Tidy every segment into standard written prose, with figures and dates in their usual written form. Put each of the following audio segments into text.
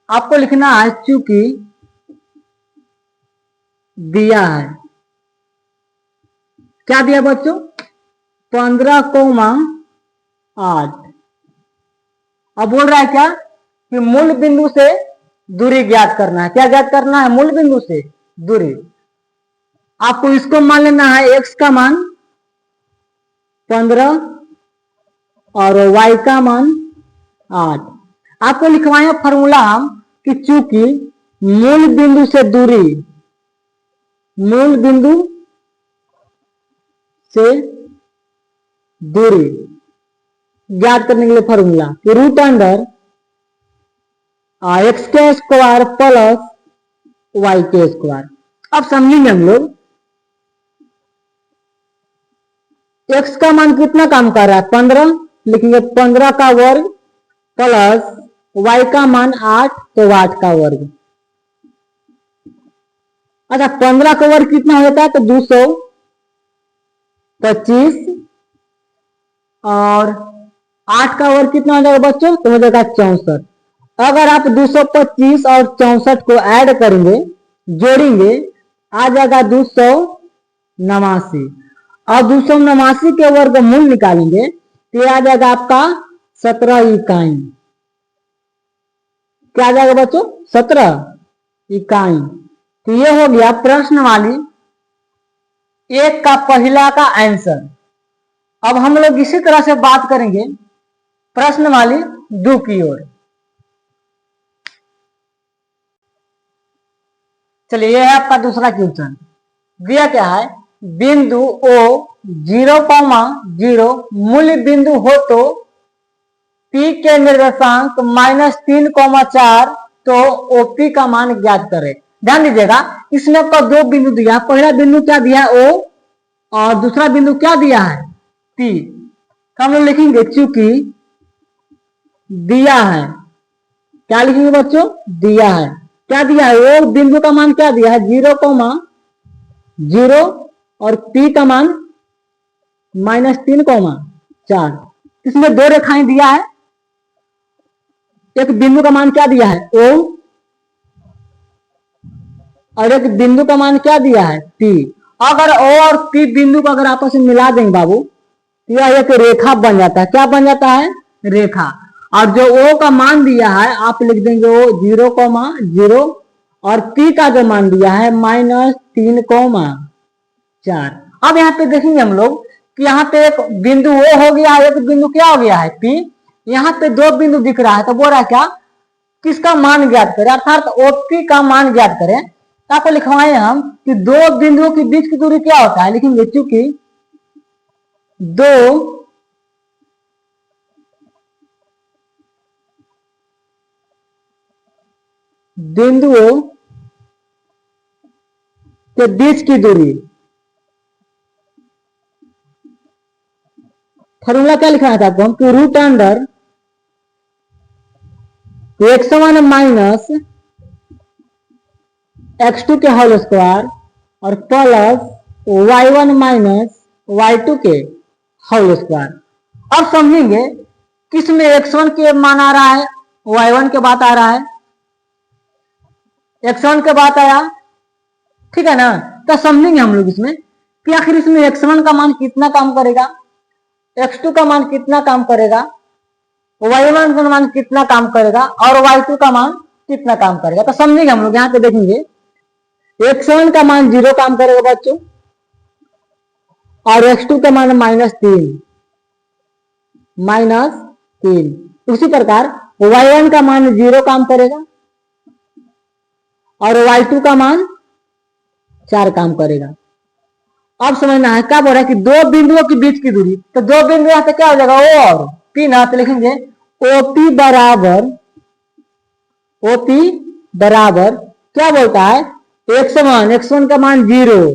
आपको लिखना है चूंकि दिया है, क्या दिया बच्चों, 15,8। अब बोल रहा है क्या कि मूल बिंदु से दूरी ज्ञात करना है। क्या ज्ञात करना है, मूल बिंदु से दूरी। आपको इसको मान लेना है x का मान 15 और y का मान 8। आपको लिखवाए फॉर्मूला हम कि चूंकि मूल बिंदु से दूरी, मूल बिंदु से दूरी ज्ञात करने के लिए फॉर्मूला कि रूट अंडर एक्स के स्क्वायर प्लस वाई के स्क्वायर। अब समझेंगे हम लोग x का मान कितना काम कर रहा है, 15, लिखेंगे 15 का वर्ग प्लस y का मान 8, तो 8 का वर्ग। अच्छा 15 का वर्ग कितना होता है, तो 225 और 8 का वर्ग कितना हो जाएगा बच्चों, तो हो जाएगा 64। अगर आप 225 और 64 को ऐड करेंगे, जोड़ेंगे, आ जाएगा 289 और 289 के वर्ग मूल निकालेंगे तो आ जाएगा आपका 17 इकाई। क्या आ जाएगा बच्चों, 17 इकाई। तो ये हो गया प्रश्न वाली एक का पहला का आंसर। अब हम लोग इसी तरह से बात करेंगे प्रश्न वाली 2 की ओर। चलिए यह है आपका दूसरा क्वेश्चन। दिया क्या है, बिंदु O 0,0 मूल बिंदु हो तो P के निर्देशांक -3,4, तो OP का मान ज्ञात करें। ध्यान दीजिएगा इसमें आपको 2 बिंदु दिया, पहला बिंदु क्या दिया है O और दूसरा बिंदु क्या दिया है P। तो हम लोग लिखेंगे चूंकि दिया है, क्या लिखेंगे बच्चों, दिया है। क्या दिया है, वो बिंदु का मान क्या दिया है 0,0 और P का मान -3,4। इसमें 2 रेखाएं दिया है, एक बिंदु का मान क्या दिया है O और एक बिंदु का मान क्या दिया है P। अगर O और P बिंदु को अगर आपस में मिला देंगे बाबू, यह एक रेखा बन जाता है। क्या बन जाता है, रेखा। और जो O का मान दिया है आप लिख देंगे O 0,0 और P का जो मान दिया है -3,4। अब यहाँ पे देखेंगे हम लोग कि यहाँ पे एक बिंदु O हो गया, एक बिंदु क्या हो गया है P। यहाँ पे 2 बिंदु दिख रहा है, तो बोल रहा है क्या, किसका मान ज्ञात करें, अर्थात OP का मान ज्ञात करें। तो आपको लिखवाए हम कि 2 बिंदुओं के बीच की दूरी क्या होता है, लिखेंगे चूंकि 2 बिंदुओं के बीच की दूरी, फॉर्मूला क्या लिखना था आपको हम कि root under x1 minus x2 के होल स्क्वायर और प्लस y1 माइनस y2 के होल स्क्वायर। अब समझेंगे किसमें x1 के मान आ रहा है, y1 के बात आ रहा है, x1 के बात आया, ठीक है ना। तो समझेंगे हम लोग इसमें कि आखिर इसमें x1 का मान कितना काम करेगा, x2 का मान कितना काम करेगा, y1 का मान कितना काम करेगा और y2 का मान कितना काम करेगा। तो समझेंगे हम लोग, यहाँ पे देखेंगे x1 का मान 0 काम करेगा बच्चों और x2 का मान -3। उसी प्रकार y1 का मान 0 काम करेगा और y2 का मान 4 काम करेगा। अब समझना है क्या बोल रहा है कि 2 बिंदुओं के बीच की दूरी, तो 2 बिंदु यहाँ पे क्या हो जाएगा O और P ना, तो लिखेंगे OP बराबर क्या बोलता है x1 का मान 0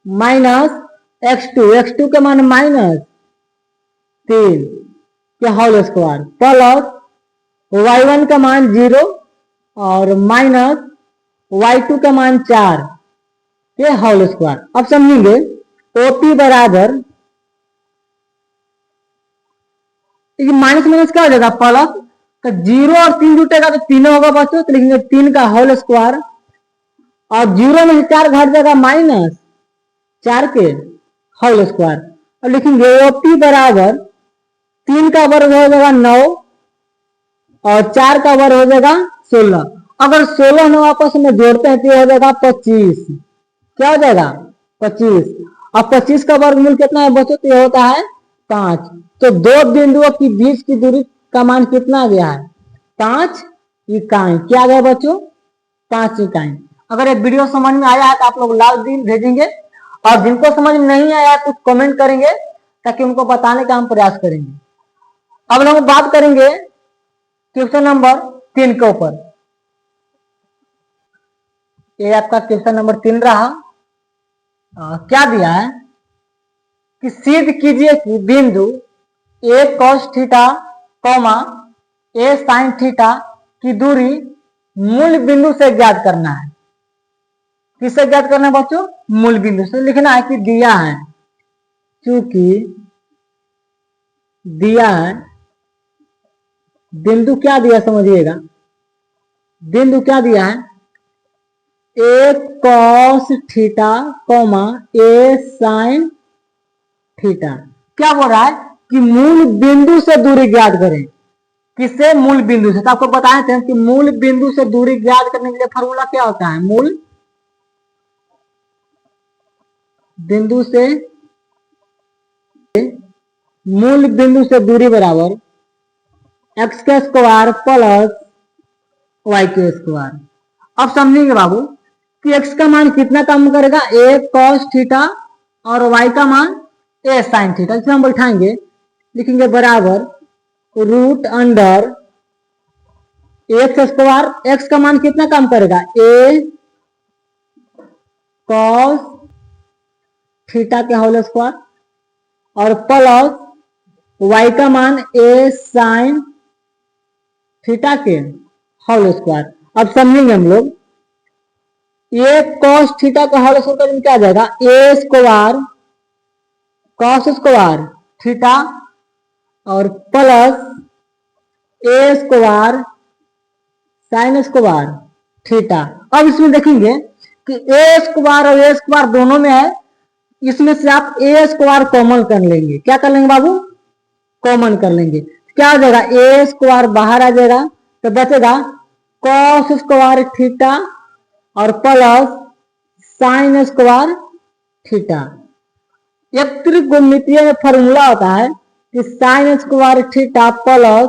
माइनस x2 का मान -3 के होल स्क्वायर प्लस y1 का मान 0 और माइनस y2 का मान 4 के होल स्क्वायर। अब समझेंगे OP बराबर माइनस माइनस क्या हो जाएगा प्लस, तो 0 और 3 जुटेगा तो तीनों होगा बच्चों, तो लिखेंगे 3 का होल स्क्वायर, और 0 में से 4 घट जाएगा -4 के होल स्क्वायर, और लिखेंगे ओपी बराबर 3 का वर्ग हो जाएगा 9 और 4 का वर्ग हो जाएगा 16। अगर 16 9 आपस में जोड़ते हैं तो ये हो जाएगा 25। क्या हो जाएगा 25, और 25 का वर्गमूल कितना है बच्चों, तो ये होता है 5। तो दो बिंदुओं के बीच की दूरी का मान कितना आ गया है, 5 इकाई। क्या आ गया बच्चों, 5 इकाई। अगर ये वीडियो समझ में आया है तो आप लोग लाल दिल भेजेंगे, और जिनको समझ में नहीं आया तो कमेंट करेंगे ताकि उनको बताने का हम प्रयास करेंगे। अब हम बात करेंगे क्वेश्चन नंबर 3 के ऊपर। ये आपका क्वेश्चन नंबर 3 रहा। क्या दिया है कि सिद्ध कीजिए कि बिंदु ए cos थीटा कॉमा ए sin थीटा की दूरी मूल बिंदु से ज्ञात करना है। किससे ज्ञात करना है बच्चों, मूल बिंदु से। लिखना है कि दिया है, क्योंकि दिया है, बिंदु क्या दिया समझिएगा, बिंदु क्या दिया है, ए cos थीटा कॉमा ए sin थीटा। क्या बोल रहा है कि मूल बिंदु से दूरी ज्ञात करें। किससे, मूल बिंदु से। तो आपको बताए थे कि मूल बिंदु से दूरी ज्ञात करने के लिए फॉर्मूला क्या होता है, मूल बिंदु से, मूल बिंदु से दूरी बराबर x का स्क्वायर प्लस y के स्क्वायर। अब समझेंगे बाबू कि x का मान कितना कम करेगा, a cos थीटा, और y का मान a sin थीटा। इसे हम बैठाएंगे, लिखेंगे बराबर root under x square. x का मान कितना कम करेगा, a cos थीटा के होल स्क्वायर, और प्लस y का मान a sin थीटा के होल स्क्वायर। अब समझेंगे हम लोग, ये cos थीटा का होल स्क्वायर क्या आ जाएगा, a square cos square theta और plus a square sin square theta. अब इसमें देखेंगे कि a स्क्वायर और a स्क्वायर दोनों में है, इसमें से आप a स्क्वायर कॉमन कर लेंगे। क्या कर लेंगे बाबू, कॉमन कर लेंगे। क्या हो जाएगा, a स्क्वायर बाहर आ जाएगा, तो बचेगा cos स्क्वायर थीटा और प्लस sin स्क्वायर थीटा। एक त्रिकोणमितीय में फॉर्मूला होता है कि sin square theta plus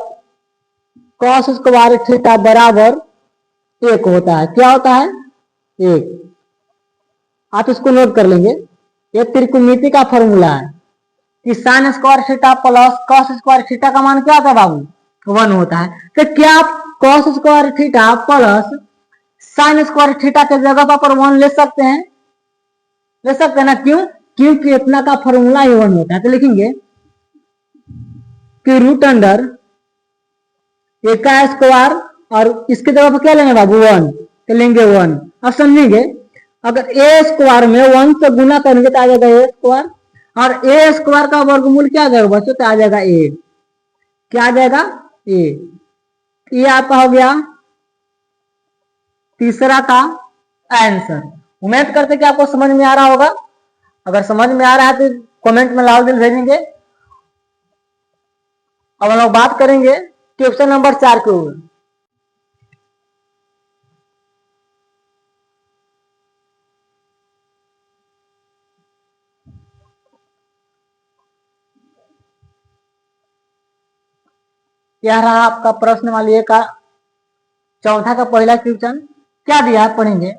cos square theta बराबर 1 होता है। क्या होता है, 1। आप इसको नोट कर लेंगे, ये त्रिकोणमिति का फॉर्मूला है कि sin square theta plus cos square theta का मान क्या होता है बाबू, 1 होता है। तो क्या आप cos square theta plus sin square theta के जगह पर 1 ले सकते हैं, ले सकते हैं ना, क्यों, क्योंकि इतना का फॉर्मूला ही 1 होता है। तो लिखेंगे कि रूट अंडर ए का स्क्वायर, और इसके जगह पर क्या लेंगे बाबू, 1, तो लेंगे 1। अब समझेंगे, अगर ए स्क्वायर में 1 से गुना करेंगे तो आ जाएगा ए स्क्वायर, और ए स्क्वायर का वर्गमूल क्या आ जाएगा बच्चों, तो आ जाएगा ए। क्या आ जाएगा, ए। ये आपका हो गया तीसरा का आंसर। उम्मीद करते कि आपको समझ में आ रहा होगा। अगर समझ में आ रहा है तो कमेंट में लाल दिल भेजेंगे। अब हम लोग बात करेंगे क्वेश्चन नंबर 4 के ऊपर। यह रहा आपका प्रश्न वाली का चौथा का पहला क्वेश्चन। क्या दिया है पढ़ेंगे,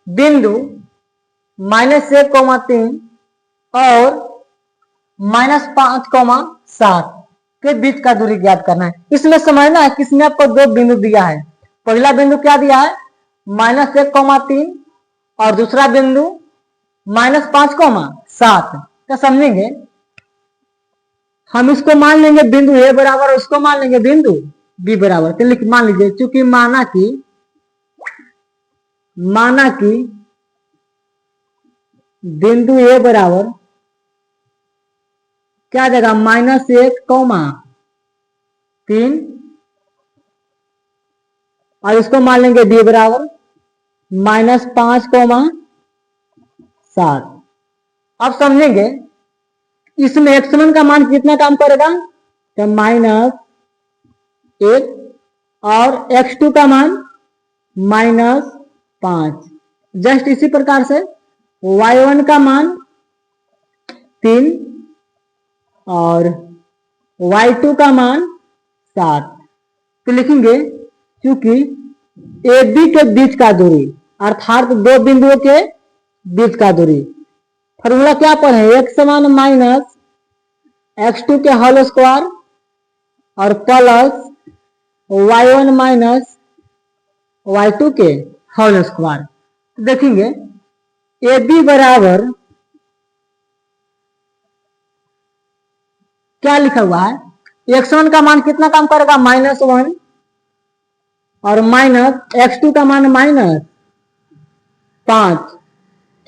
बिंदु -1,3 और -5,7 के बीच का दूरी ज्ञात करना है। इसमें समझना है किसने आपको 2 बिंदु दिया है। पहला बिंदु क्या दिया है, -1,3, और दूसरा बिंदु -5,7। क्या समझेंगे, हम इसको मान लेंगे बिंदु ए बराबर, उसको मान लेंगे बिंदु बी बराबर। तो लिख मान लीजिए, चूंकि माना कि बिंदु ए बराबर क्या आ जाएगा, -1,3 और इसको मान लेंगे b बराबर -5,7। अब समझेंगे इसमें x1 का मान कितना काम करेगा, तो -1 और x2 का मान -5। जस्ट इसी प्रकार से y1 का मान 3 और y2 का मान 7। तो लिखेंगे क्योंकि AB के बीच का दूरी अर्थात दो बिंदुओं के बीच का दूरी, फॉर्मूला क्या पढ़े, x समान -x2 के होल स्क्वायर और प्लस y1 -y2 के होल स्क्वायर। देखेंगे AB बराबर क्या लिखा हुआ है, x1 का मान कितना काम करेगा, -1 और -x2 का मान -5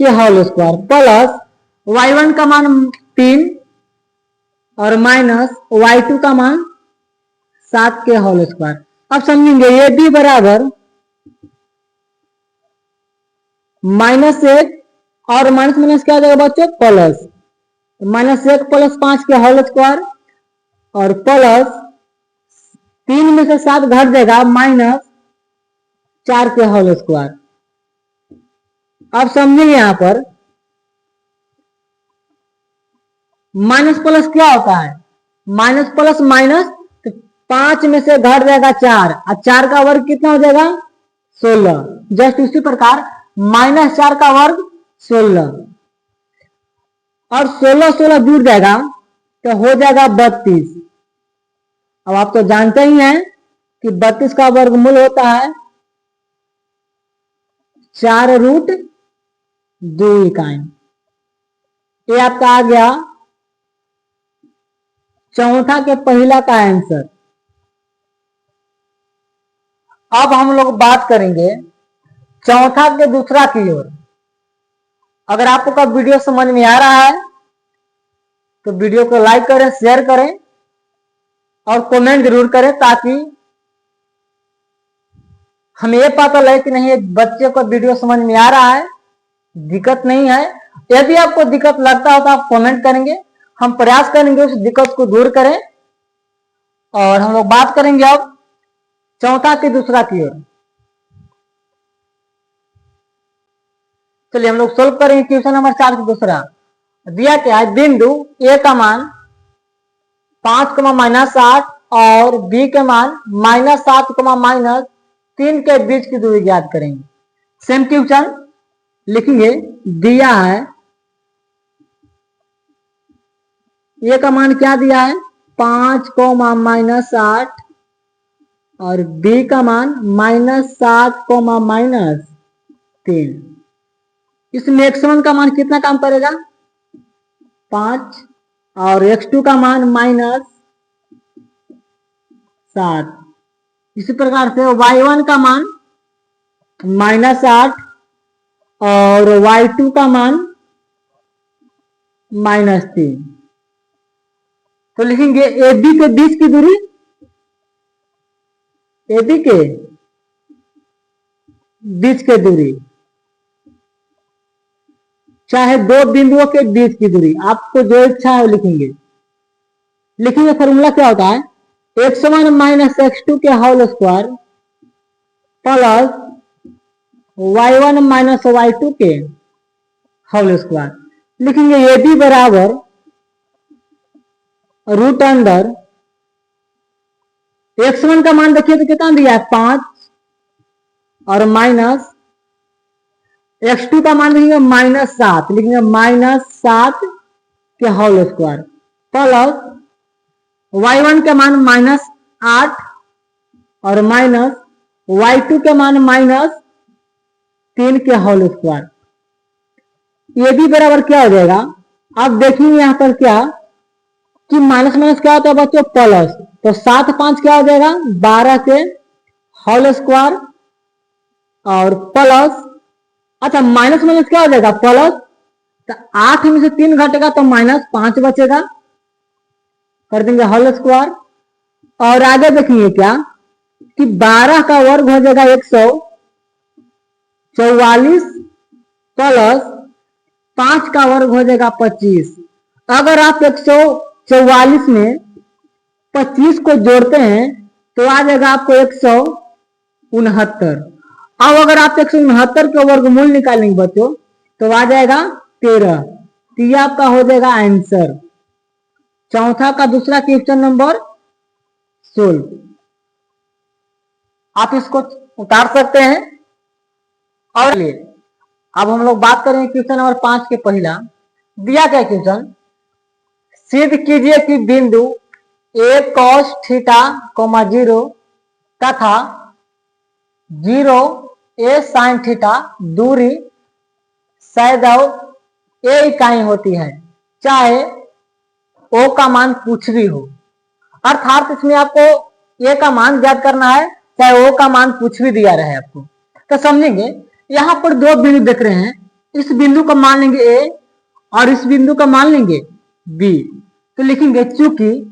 के होल स्क्वायर प्लस y1 का मान 3 और -y2 का मान 7 के होल स्क्वायर। अब समझेंगे ये b बराबर -1 और माइनस माइनस क्या हो जाएगा बच्चों, प्लस, -1 + 5 के होल स्क्वायर और प्लस 3 में से 7 घट जाएगा -4 के होल स्क्वायर। अब समझेंगे यहां पर माइनस प्लस क्या होता है, माइनस प्लस माइनस, तो 5 में से घट जाएगा 4 और 4 का वर्ग कितना हो जाएगा 16। जस्ट उसी प्रकार -4 का वर्ग 16 और 16 16 जुड़ जाएगा तो हो जाएगा 32। अब आप तो जानते ही हैं कि 32 का वर्गमूल होता है 4√2 इकाई। ये आपका आ गया चौथा के पहला का आंसर। अब हम लोग बात करेंगे चौथा के दूसरा की ओर। अगर आपको का वीडियो समझ में आ रहा है तो वीडियो को लाइक करें, शेयर करें और कमेंट जरूर करें ताकि हमें ये पता लगे कि नहीं बच्चे को वीडियो समझ में आ रहा है, दिक्कत नहीं है। यदि आपको दिक्कत लगता हो तो आप कमेंट करेंगे, हम प्रयास करेंगे उस दिक्कत को दूर करें। और हम लोग बात करेंगे अब चौथा के दूसरा की ओर। चलिए हम लोग सोल्व करेंगे क्वेश्चन नंबर 4 का दूसरा। दिया क्या है, बिंदु ए का मान 5,-8 और बी के मान -7,-3 के बीच की दूरी ज्ञात करेंगे। सेम क्वेश्चन लिखेंगे, दिया है ए का मान क्या दिया है 5,-8 और बी का मान -7,-3। इसमें x1 का मान कितना काम करेगा 5 और x2 का मान -7। इसी प्रकार से y1 का मान -8 और y2 का मान -3। तो लिखेंगे AB के बीच की दूरी, AB के बीच की दूरी चाहे दो बिंदुओं के बीच की दूरी, आपको जो इच्छा है वो लिखेंगे। लिखेंगे फॉर्मूला क्या होता है, x1 - x2 के whole square plus y1 - y2 के होल स्क्वायर। लिखेंगे AB बराबर √अंडर x1 का मान देखिए तो कितना दिया है 5 और माइनस x2 का मान लिखेंगे -7, लिखेंगे -7 के होल स्क्वायर प्लस y1 के मान -8 और माइनस y2 के मान -3 के होल स्क्वायर। ये भी बराबर क्या हो जाएगा, आप देखेंगे यहां पर क्या कि माइनस माइनस क्या होता है बच्चों प्लस, तो 7 5 क्या हो जाएगा 12 के होल स्क्वायर और प्लस, अच्छा माइनस माइनस क्या हो जाएगा प्लस, तो 8 में से 3 घटेगा तो -5 बचेगा, कर देंगे होल स्क्वायर। और आगे देखेंगे क्या कि 12 का वर्ग हो जाएगा 144 प्लस 5 का वर्ग हो जाएगा 25। अगर आप 144 में 25 को जोड़ते हैं तो आ जाएगा आपको 169। अब अगर आप 169 का वर्गमूल निकालेंगे बच्चों तो आ जाएगा 13। तो ये आपका हो जाएगा आंसर। चौथा का दूसरा क्वेश्चन नंबर 16। आप इसको उतार सकते हैं। और अब हम लोग बात करेंगे क्वेश्चन नंबर 5 के पहला। दिया क्या क्वेश्चन, सिद्ध कीजिए कि बिंदु a cos थीटा 0 तथा 0 a sin थीटा दूरी सदैव a इकाई होती है, चाहे o का मान कुछ भी हो। अर्थात इसमें आपको a का मान ज्ञात करना है, चाहे o का मान कुछ भी दिया रहे आपको। तो समझेंगे, यहां पर दो बिंदु देख रहे हैं, इस बिंदु का मान लेंगे a और इस बिंदु का मान लेंगे b। तो लिखेंगे चूंकि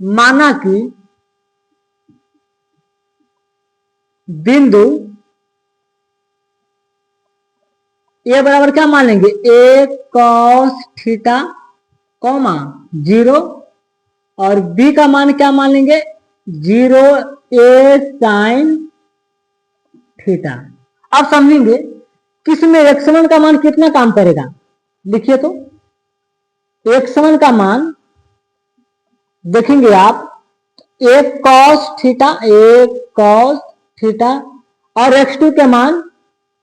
माना कि बिंदु a बराबर क्या मान लेंगे, a cos थीटा 0 और b का मान क्या मान लेंगे, 0 a sin थीटा। अब समझेंगे किसमें x1 का मान कितना काम करेगा। लिखिए तो x1 का मान देखेंगे आप, a cos थीटा और x2 के मान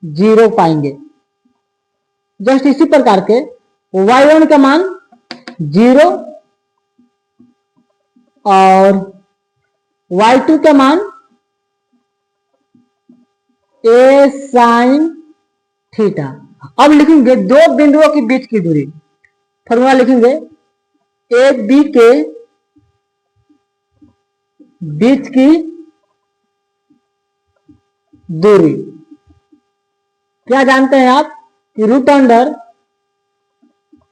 0 पाएंगे। जस्ट इसी प्रकार के y1 का मान 0 और y2 का मान a sin थीटा। अब लिखेंगे दो बिंदुओं के बीच की दूरी, फॉर्मूला लिखेंगे ए बी के बीच की दूरी क्या जानते हैं आप कि root under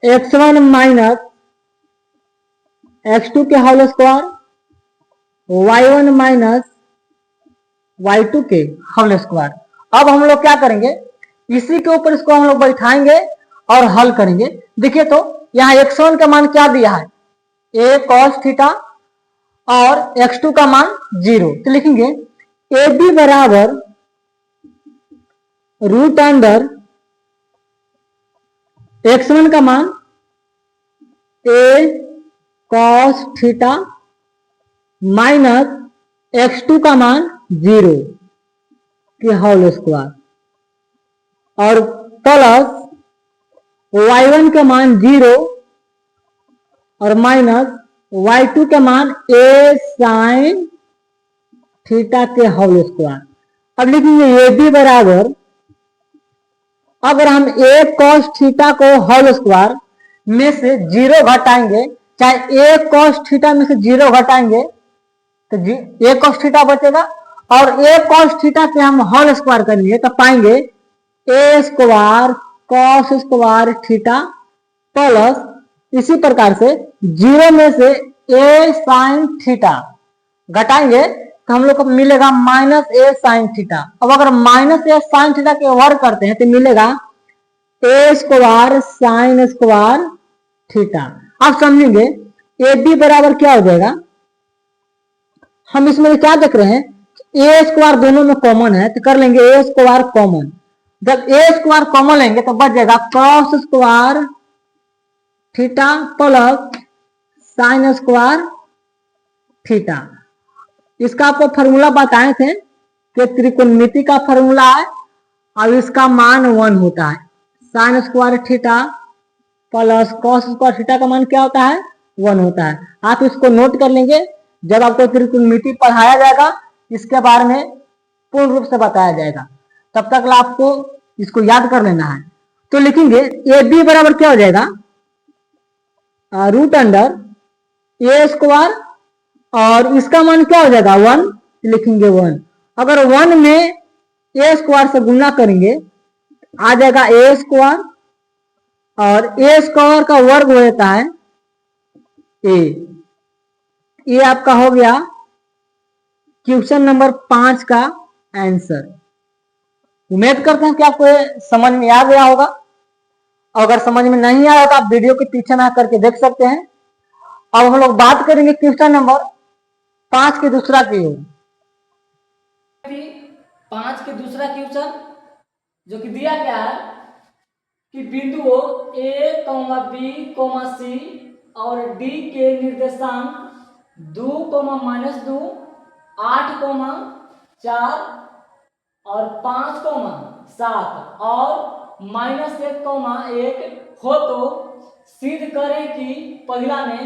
x1 minus x2 के whole square y1 minus y2 के होल स्क्वायर। अब हम लोग क्या करेंगे, इसी के ऊपर इसको हम लोग बैठाएंगे और हल करेंगे। देखिए तो यहाँ x1 का मान क्या दिया है, a cos थीटा और x2 का मान 0। तो लिखेंगे ए बी बराबर रूट अंडर x1 का मान a cos theta minus x2 का मान 0 के होल स्क्वायर और प्लस y1 का मान 0 और माइनस y2 का मान a sin थीटा के होल स्क्वायर। अब लिखेंगे ए बी बराबर, अगर हम a cos थीटा को होल स्क्वायर में से 0 घटाएंगे, चाहे a cos थीटा में से 0 घटाएंगे तो a cos थीटा बचेगा और a cos थीटा से हम होल स्क्वायर करेंगे तो पाएंगे a square cos square theta plus इसी प्रकार से 0 में से a sin थीटा घटाएंगे तो हम लोग को मिलेगा माइनस a sin थीटा। अब अगर माइनस a sin थीटा के वर्ग करते हैं तो मिलेगा a square sin square theta. अब समझेंगे ए बी बराबर क्या हो जाएगा, हम इसमें क्या देख रहे हैं, ए स्क्वायर दोनों में कॉमन है तो कर लेंगे ए स्क्वायर कॉमन। जब ए स्क्वायर कॉमन लेंगे तो बच जाएगा cos square theta plus sine square theta. इसका आपको फॉर्मूला बताए थे कि त्रिकोणमिति का फॉर्मूला है और इसका मान 1 होता है। Sine square theta plus cos square theta का मान क्या होता है, 1 होता है। आप इसको नोट कर लेंगे, जब आपको त्रिकोणमिति पढ़ाया जाएगा इसके बारे में पूर्ण रूप से बताया जाएगा, तब तक आपको इसको याद कर लेना है। तो लिखेंगे ए बी बराबर क्या हो जाएगा, रूट अंडर ए स्क्वायर और इसका मान क्या हो जाएगा 1, लिखेंगे 1। अगर 1 में ए स्क्वायर से गुणा करेंगे आ जाएगा ए स्क्वायर और ए स्क्वायर का वर्ग हो जाता है ए। ये आपका हो गया क्वेश्चन नंबर 5 का आंसर। उम्मीद करते हैं कि आपको समझ में आ गया होगा। अगर समझ में नहीं आया तो आप वीडियो के पीछे ना करके देख सकते हैं। अब हम लोग बात करेंगे क्वेश्चन नंबर 5 के दूसरा की ओर। 5 के दूसरा क्वेश्चन जो कि दिया क्या है कि बिंदुओं ए, बी, सी और डी के निर्देशांक 2, -2, 8, 4 और 5, 7 और -1, हो तो सिद्ध करें कि पहला में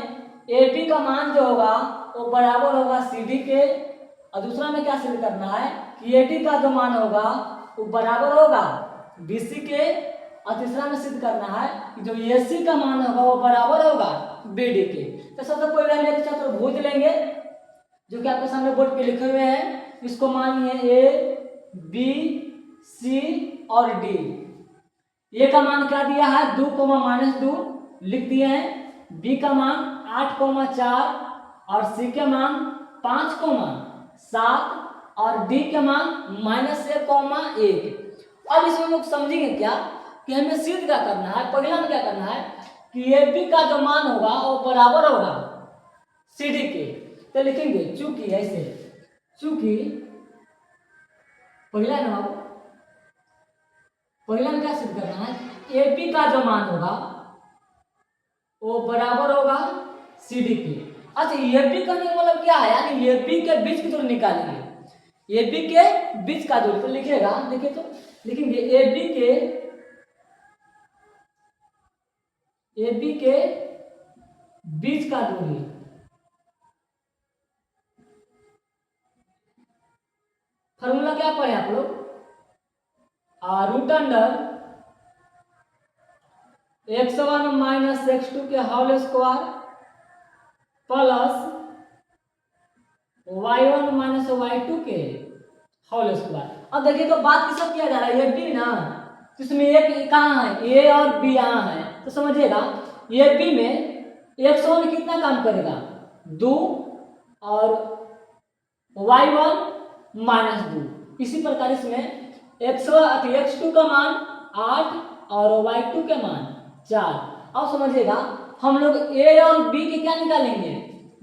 ए बी का मान जो होगा वो बराबर होगा सी डी के, और दूसरा में क्या सिद्ध करना है कि ए डी का जो मान होगा वो बराबर होगा बी सी के, और तीसरा में सिद्ध करना है कि जो ए सी का मान होगा वो बराबर होगा बी डी के। तो सबसे पहले हम एक चतुर्भुज लेंगे जो कि आपके सामने बोर्ड पे लिखे हुए हैं। इसको मानिए ए, बी, सी और डी। ए का मान क्या दिया है 2, -2 लिख दिए हैं। बी का मान 8, 4 और सी के मान 5, 7 और डी के मान -1, 1। अब इसमें लोग समझेंगे क्या कि हमें सिद्ध क्या करना है। पहला में क्या करना है कि ए बी का जो मान होगा वो बराबर होगा सी डी के। तो लिखेंगे चूंकि ऐसे, चूंकि पहला ना पहला में क्या सिद्ध करना है ए बी का जो मान होगा वो बराबर होगा सी डी के। अच्छा ए बी करने का मतलब क्या है, यानी ए बी के बीच की दूरी निकालेंगे। ए बी के बीच का दूरी तो लिखिएगा, देखिए तो लिखेंगे ए बी के बीच का दूरी फॉर्मूला क्या पढ़े आप लोग, √(x1 - x2) के whole square plus y1 - y2 के होल स्क्वायर। अब देखिए तो बात किसका किया जा रहा है, ये बी ना, इसमें एक कहाँ है ए और बी यहाँ है। तो समझिएगा ये बी में x1 कितना काम करेगा 2 और y1 -2। इसी प्रकार इसमें x2 का मान 8 और y2 के मान 4। अब समझिएगा हम लोग a और b के क्या निकालेंगे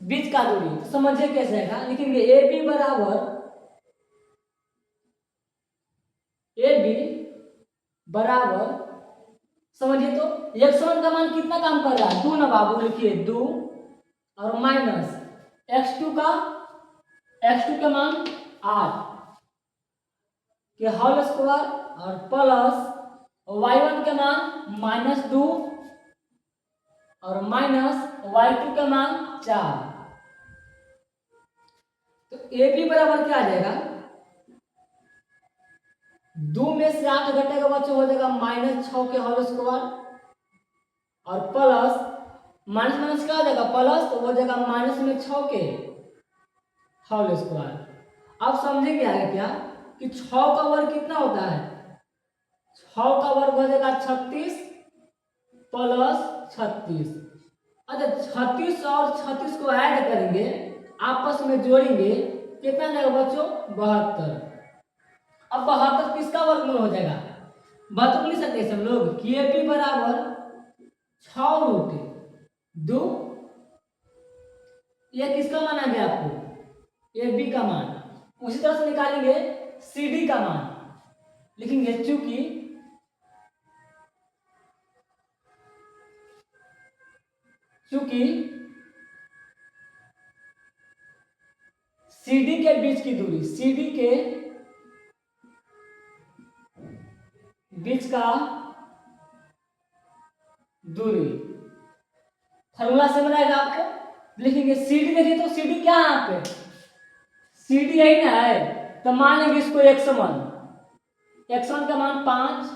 बीच का दूरी। तो समझिए कैसे है, लिखेंगे ए बी बराबर समझिए तो x1 का मान कितना काम कर रहा है 2 ना बाबू, लिखिए 2 और माइनस x2 का मान 8 के होल स्क्वायर और प्लस y1 के मान -2 और माइनस y2 के मान 4। तो ए बी बराबर क्या आ जाएगा 2 में से 8 घटेगा बच्चों हो जाएगा -6 के होल स्क्वायर और प्लस माइनस माइनस क्या हो जाएगा प्लस, तो हो जाएगा -6 के होल स्क्वायर। अब समझेंगे आगे क्या कि 6 का वर्ग कितना होता है 6 का वर्ग हो जाएगा 36 प्लस 36। अच्छा 36 और 36 को ऐड करेंगे आपस में जोड़ेंगे कितना जाएगा बच्चों 72। अब 72 किसका वर्गमूल हो जाएगा 72 लिख सकते हैं हम लोग कि ए बी बराबर 6√2। ये किसका मान आ गया आपको ए बी का मान। उसी तरह से निकालेंगे सी डी का मान, लिखेंगे चूंकि सी डी के बीच की दूरी, सी डी के बीच का दूरी फॉर्मूला से बनाएगा आपको, लिखेंगे सी डी। देखिए तो सी डी क्या है यहाँ पे सी डी यही ना है, तो मान लेंगे इसको x1 का मान 5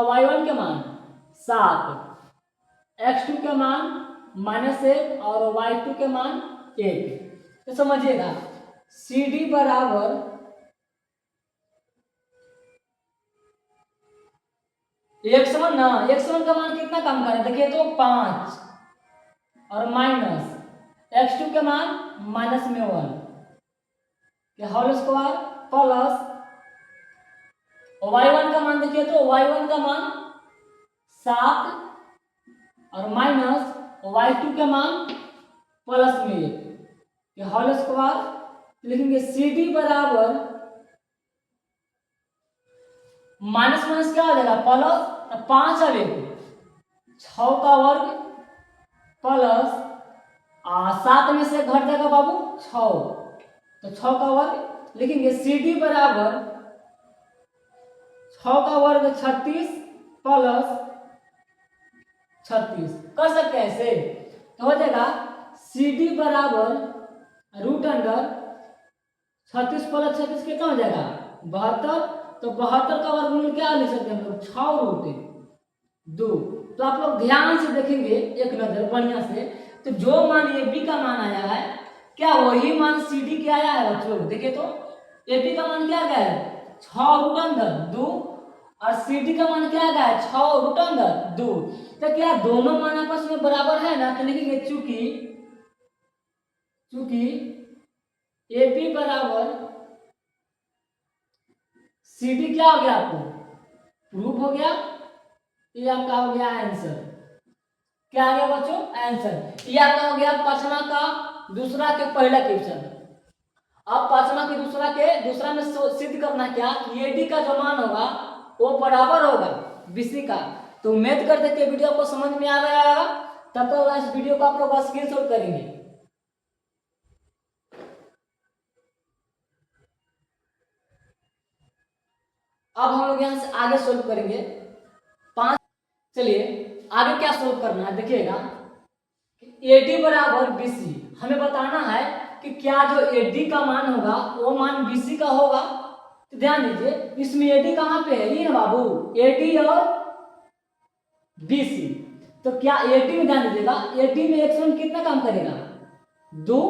y1 के मान 7, x2 के मान -1 और y2 के मान 1। तो समझिएगा सी डी बराबर x1 का मान कितना काम कर रहा है देखिए तो 5 और माइनस x2 के मान -1 के होल स्क्वायर प्लस y1 का मान देखिए तो y1 का मान 7 और माइनस y2 का मान प्लस में 1 होल स्क्वायर लिखेंगे सी डी बराबर माइनस माइनस क्या हो जाएगा प्लस, तो 5 अब 6 का वर्ग प्लस 7 में से घट जाएगा बाबू 6, तो 6 का वर्ग लिखेंगे सी डी बराबर 6 का वर्ग 36 प्लस 36 कर सकते हैं ऐसे, तो हो जाएगा सी डी बराबर रूट अंडर 36 प्लस 36 कितना हो जाएगा 72, तो 72 का वर्गमूल क्या लिख सकते हैं हम लोग 6√2। तो आप लोग ध्यान से देखेंगे एक नजर बढ़िया से, तो जो मान ए बी का मान आया है क्या वही मान सी डी के आया है बच्चों, देखिए तो ए बी का मान क्या गया है 6√2 और सी डी का मान क्या गया है 6√2, तो क्या दोनों मान आपस में बराबर है ना, तो लिखेंगे चूंकि ए बी बराबर सी डी क्या हो गया आपको प्रूफ हो गया, ये आपका हो गया आंसर। क्या आ गया बच्चों आंसर, ये आपका हो गया पांचवा का दूसरा के पहला क्वेश्चन। अब पांचवा के दूसरा में सिद्ध करना क्या कि ए डी का जो मान होगा वो बराबर होगा बीसी का। तो उम्मीद करते कि वीडियो को समझ में आ गया होगा, तब तक इस वीडियो को आप लोग स्क्रीनशॉट करेंगे। अब हम लोग यहाँ से आगे सोल्व करेंगे 5। चलिए आगे क्या सोल्व करना है देखिएगा, ए डी बराबर बी सी, हमें बताना है कि क्या जो ए डी का मान होगा वो मान बी सी का होगा। तो ध्यान दीजिए इसमें ए डी कहाँ पे है, ये ना बाबू ए डी और बी सी, तो क्या ए डी में ध्यान दीजिएगा ए डी में x1 कितना काम करेगा 2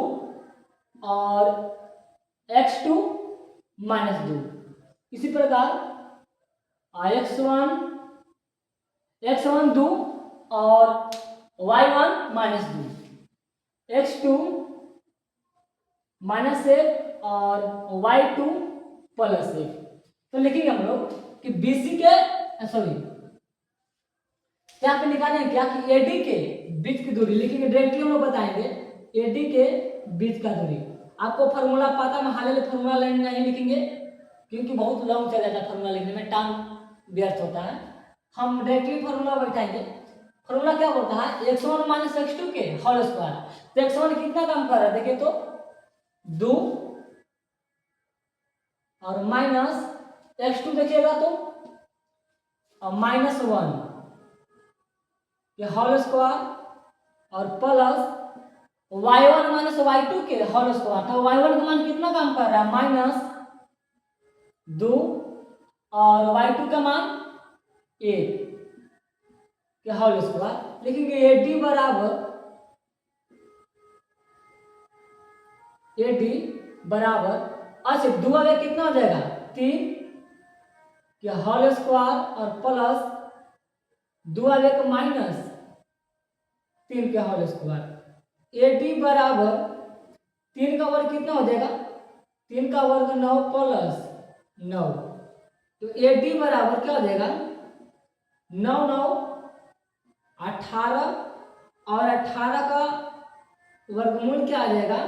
और x2 -2, इसी प्रकार x1 2 और y1 -2, x2 -1 और y2 +1। तो लिखेंगे हम लोग कि BC के यहाँ पे निकालेंगे क्या कि AD के बीच की दूरी लिखेंगे, डायरेक्टली हम लोग बताएंगे AD के बीच का दूरी। आपको फार्मूला पता है, हाल फार्मूला लाइन नहीं लिखेंगे क्योंकि बहुत लॉन्ग चला जाता है फार्मूला लिखने में, टाइम व्यर्थ होता है। हम डायरेक्टली फार्मूला बैठाएंगे। फार्मूला क्या होता है x1 - x2 के होल स्क्वायर, तो x1 कितना काम कर रहा है देखिए तो 2 और माइनस x2 देखिएगा तो -1 के होल स्क्वायर और प्लस y1 - y2 के होल स्क्वायर, तो y1 का मान कितना काम कर रहा है -2 और y2 का मान 1 के होल स्क्वायर। लिखेंगे AD बराबर अच्छा 2 आगे कितना हो जाएगा 3 के होल स्क्वायर और प्लस 2 आगे का -3 के होल स्क्वायर। AD बराबर 3 का वर्ग कितना हो जाएगा 3 का वर्ग 9 + 9, तो AD बराबर क्या हो जाएगा 9 9 18 और 18 का वर्गमूल क्या आ जाएगा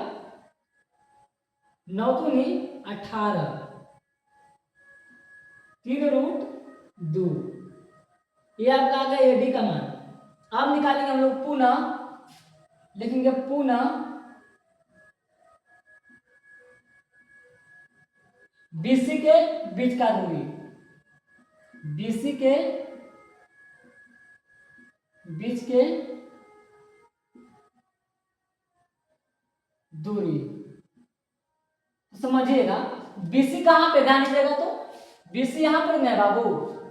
9 दूनी 18 3√2, ये आपका आ गया AD का मान। अब निकालेंगे हम लोग पुनः, लिखेंगे पुनः BC के बीच का दूरी, BC के बीच के दूरी। समझिएगा BC कहाँ पे ध्यान दीजिएगा, तो BC यहाँ पर नहीं बाबू,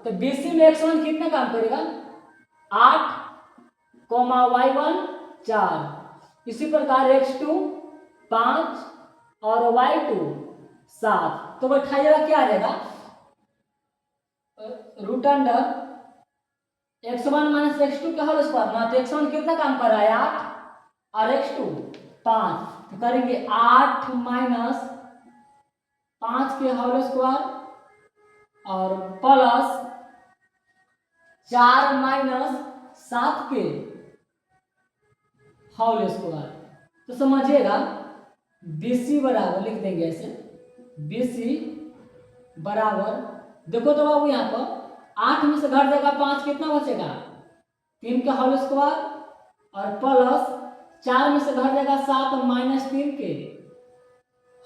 तो BC में x1 कितना काम करेगा 8, y1 4, इसी प्रकार x2 5 और y2 7, तो बैठाइएगा क्या आ जाएगा रूट अंडर x1 - x2 का होल स्क्वायर ना, तो x1 कितना काम कर रहा है 8 और x2 5, तो करेंगे 8 - 5 के होल स्क्वायर और प्लस 4 माइनस 7 के होल स्क्वायर। तो समझिएगा BC बराबर लिख देंगे ऐसे, BC बराबर, देखो तो बाबू यहाँ पर 8 में से घट जाएगा 5, कितना बचेगा 3 के होल स्क्वायर और प्लस 4 में से घट जाएगा 7 और माइनस 3 के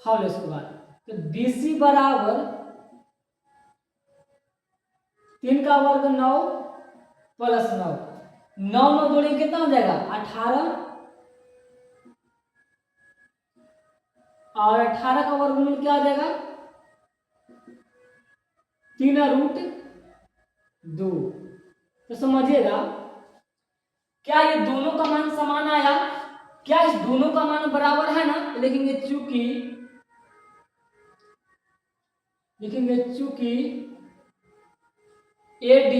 होल स्क्वायर। तो BC बराबर 3 का वर्ग 9 प्लस 9, 9 9 जोड़ी कितना हो जाएगा 18 और 18 का वर्गमूल क्या आ जाएगा 3√2। तो समझिएगा क्या ये दोनों का मान समान आया, क्या इस दोनों का मान बराबर है ना, लिखेंगे चूंकि AD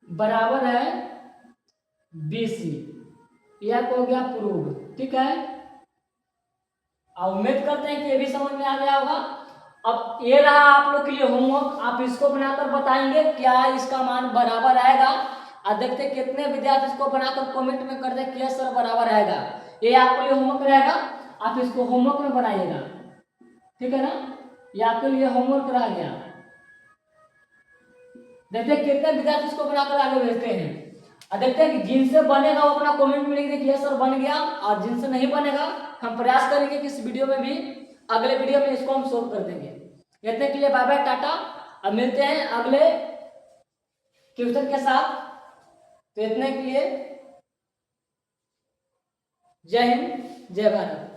बराबर है BC, यह हो गया प्रूव। ठीक है, उम्मीद करते हैं कि ये भी समझ में आ गया होगा। अब ये रहा आप लोग के लिए होमवर्क, आप इसको बनाकर बताएंगे क्या इसका मान बराबर आएगा, और देखते कितने विद्यार्थी इसको बनाकर कमेंट में कर दे कि सर बराबर आएगा। ये आपके लिए होमवर्क रहेगा, आप इसको होमवर्क में बनाइएगा। ठीक है ना, ये आपके लिए होमवर्क रह गया। देखते कितने विद्यार्थी इसको बनाकर आगे भेजते हैं, और देखते हैं कि जिनसे बनेगा वो अपना कमेंट में लिख दे कि सर बन गया, और जिनसे नहीं बनेगा हम प्रयास करेंगे कि इस वीडियो में भी, अगले वीडियो में इसको हम सोल्व कर देंगे। इतने के लिए बाय बाय टाटा, अब मिलते हैं अगले ट्यूशन के साथ। तो इतने के लिए जय हिंद जय भारत।